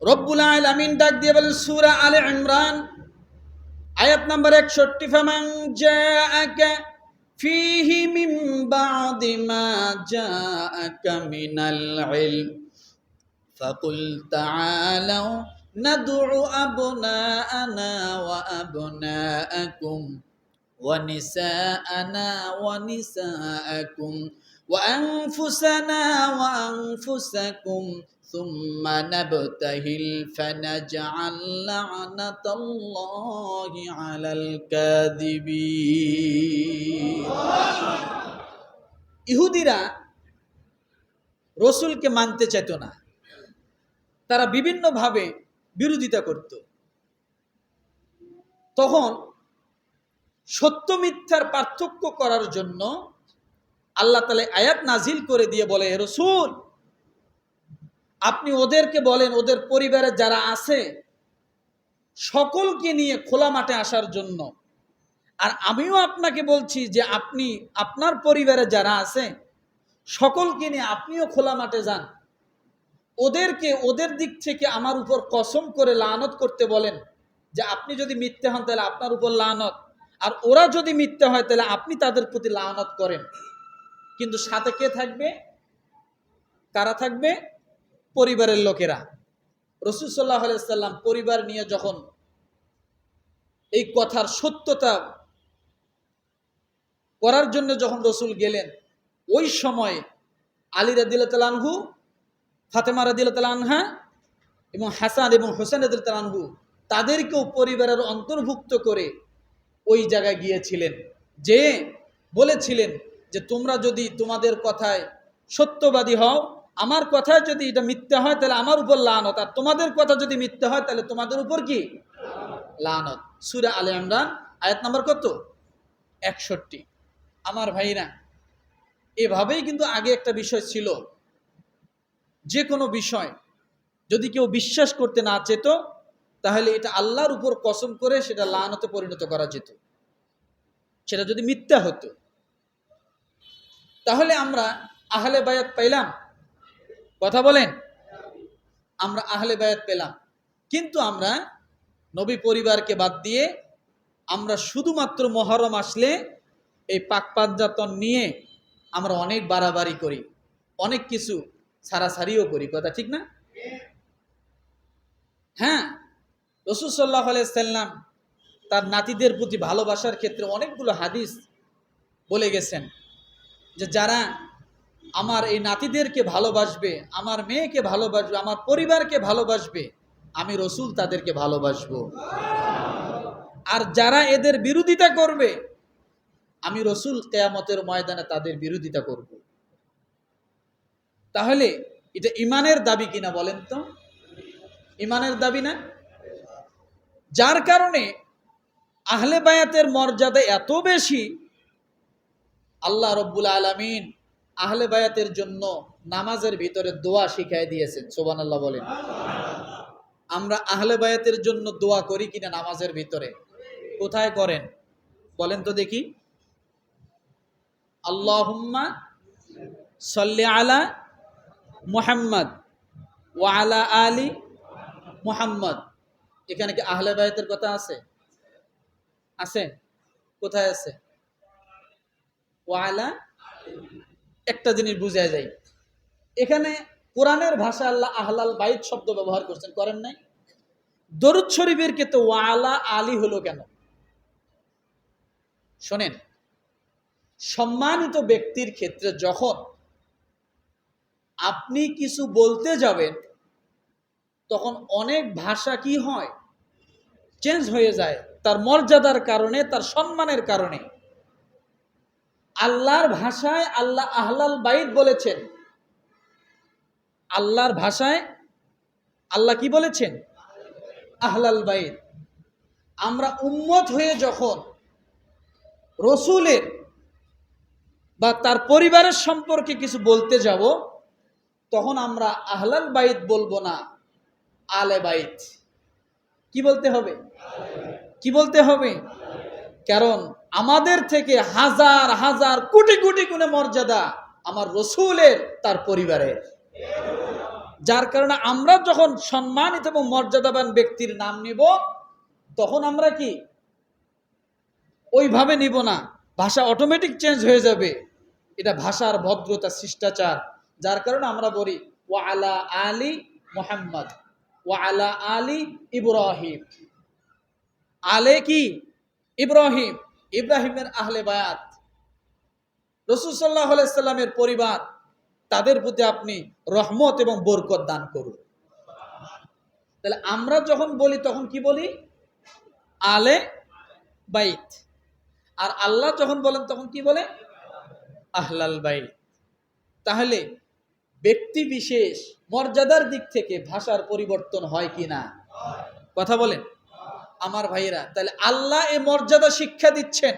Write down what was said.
রব্বুল আলামিন ডাক দিয়ে বলেন সূরা আলে ইমরান আয়াত নাম্বার 61, ফামান জাআকা ফীহি মিন বা'দি মা জাআকা মিনাল ইলম ফাকুল তাআলাউ নাদউ আবনাআনা ওয়া আবনাআকুম ওয়া নিসাআনা ওয়া নিসাআকুম ওয়া আনফুসানা ওয়া আনফুসাকুম সুম্মা নাবতাহিল ফানাজআল লা'নাতাল্লাহি আলাল কাযিবিন। ইহুদিরা রাসূলকে মানতে চাইত না, তারা বিভিন্নভাবে বিরোধিতা করত। তখন সত্য মিথ্যার পার্থক্য করার জন্য আল্লাহ তাআলা আয়াত নাজিল করে দিয়ে বলে, হে রাসূল, আপনি ওদেরকে বলেন ওদের পরিবারে যারা আছে সকলকে নিয়ে খোলা মাঠে আসার জন্য। আর আমিও আপনাকে বলছি যে আপনি আপনার পরিবারে যারা আছে সকলকে নিয়ে আপনিও খোলা মাঠে যান। ওদেরকে ওদের দিক থেকে আমার উপর কসম করে লানত করতে বলেন যে আপনি যদি মিথ্যে হন তাহলে আপনার উপর লানত, আর ওরা যদি মিথ্যে হয় তাহলে আপনি তাদের প্রতি লানত করেন। কিন্তু সাথে কে থাকবে? কারা থাকবে? পরিবারের লোকেরা। রাসূল সাল্লাল্লাহু আলাইহি সাল্লাম পরিবার নিয়ে যখন এই কথার সত্যতা করার জন্য যখন রাসূল গেলেন, ওই সময় আলী রাদিয়াল্লাহু তাআলা আনহু, ফাতেমা রাদিয়াল্লাহু তাআলা আনহা এবং হাসান এবং হোসেন রাদিয়াল্লাহু তাআলা আনহু তাদেরকেও পরিবারের অন্তর্ভুক্ত করে ওই জায়গায় গিয়েছিলেন, যে বলেছিলেন যে তোমরা যদি তোমাদের কথায় সত্যবাদী হও, আমার কথায় যদি এটা মিথ্যা হয় তাহলে আমার উপর লানত, আর তোমাদের কথা যদি মিথ্যা হয় তাহলে তোমাদের উপর কি? লানত। সূরা আলে ইমরান আয়াত নাম্বার কত? 61। আমার ভাইরা, এভাবেই কিন্তু আগে একটা বিষয় ছিল, যে কোনো বিষয় যদি কেউ বিশ্বাস করতে না চেত তাহলে এটা আল্লাহর উপর কসম করে সেটা লানতে পরিণত করা যেত, সেটা যদি মিথ্যা হতো। তাহলে আমরা আহলে বায়াত পেলাম, কথা বলেন, আমরা আহলে বায়াত পেলাম। কিন্তু আমরা নবী পরিবারকে বাদ দিয়ে আমরা শুধুমাত্র মুহররম আসলে এই পাক পাঞ্জাতন নিয়ে আমরা অনেক বাড়াবাড়ি করি, অনেক কিছু ছাড়াছাড়িও করি, কথা ঠিক না? হ্যাঁ, রাসূল সাল্লাল্লাহু আলাইহি সাল্লাম তার নাতিদের প্রতি ভালোবাসার ক্ষেত্রে অনেকগুলো হাদিস বলে গেছেন, যে যারা আমার এই নাতিদেরকে ভালোবাসবে, আমার মেয়েকে ভালোবাসবে, আমার পরিবারকে ভালোবাসবে, আমি রাসূল তাদেরকে ভালোবাসবো। আর যারা এদের বিরোধিতা করবে, আমি রাসূল কিয়ামতের ময়দানে তাদের বিরোধিতা করব। তাহলে এটা ঈমানের দাবি কিনা বলেন তো? ঈমানের দাবি না? যার কারণে আহলে বায়াতের মর্যাদা এত বেশি, আল্লাহ রব্বুল আলামিন আহলে বায়াতের জন্য নামাজের ভিতরে দোয়া শিখাই দিয়েছেন। সুবহানাল্লাহ বলেন। আমরা আহলে বায়াতের জন্য দোয়া করি কিনা নামাজের ভিতরে? কোথায় করেন বলেন তো দেখি? আল্লাহুম্মা সাল্লি আলা মুহাম্মদ ওয়া আলা আলি মুহাম্মদ। এখানে কি আহলে বায়াতের কথা আছে? আছে? কোথায় আছে? ওয়া আলা। একটা জিনিস বুঝা যায়, এখানে কোরআনের ভাষা আল্লাহ আহলাল বাইত শব্দ ব্যবহার করছেন, করেন নাই? দরুদ শরীফের ক্ষেত্রে ওয়া আলা আলী হলো কেন? শোনেন, সম্মানিত ব্যক্তির ক্ষেত্রে যখন আপনি কিছু বলতে যাবেন তখন অনেক ভাষা কি হয়? চেঞ্জ হয়ে যায়, তার মর্যাদার কারণে, তার সম্মানের কারণে। আল্লাহর ভাষায় আল্লাহ আহলাল বাইত বলেছেন, আল্লাহর ভাষায় আল্লাহ কি বলেছেন? আহলাল বাইত। আমরা উম্মত হয়ে যখন রাসূলের বা তার পরিবারের সম্পর্কে কিছু বলতে যাব, তখন আমরা আহলাল বাইত বলবো না, আলে বাইত। কি বলতে হবে? কি বলতে হবে? কারণ আমাদের থেকে হাজার হাজার কোটি কোটি গুণে মর্যাদা আমার রাসূলের, তার পরিবারের। যার কারণে আমরা যখন সম্মানিত এবং মর্যাদাবান ব্যক্তির নাম নিব তখন আমরা কি ওইভাবে নিব না, ভাষা অটোমেটিক চেঞ্জ হয়ে যাবে। এটা ভাষার ভদ্রতা, শিষ্টাচার। যার কারণে আমরা বলি ওয়া আলা আলী মুহাম্মদ, ওয়া আলা আলী ইব্রাহিম। আলে কি? ইব্রাহিম, ইব্রাহিমের আহলে বায়াত, রাসূল সাল্লাল্লাহু আলাইহি সাল্লামের পরিবার, তাদের প্রতি আপনি রহমত এবং বরকত দান করুন। তাহলে আমরা যখন বলি তখন কি বলি? আলে বাইত। আর আল্লাহ যখন বলেন তখন কি বলে? আহলাল বাইত। তাহলে ব্যক্তি বিশেষ মর্যাদার দিক থেকে ভাষার পরিবর্তন হয় কি না? কথা বলেন আমার ভাইয়েরা। তাহলে আল্লাহ এই মর্যাদা শিক্ষা দিচ্ছেন।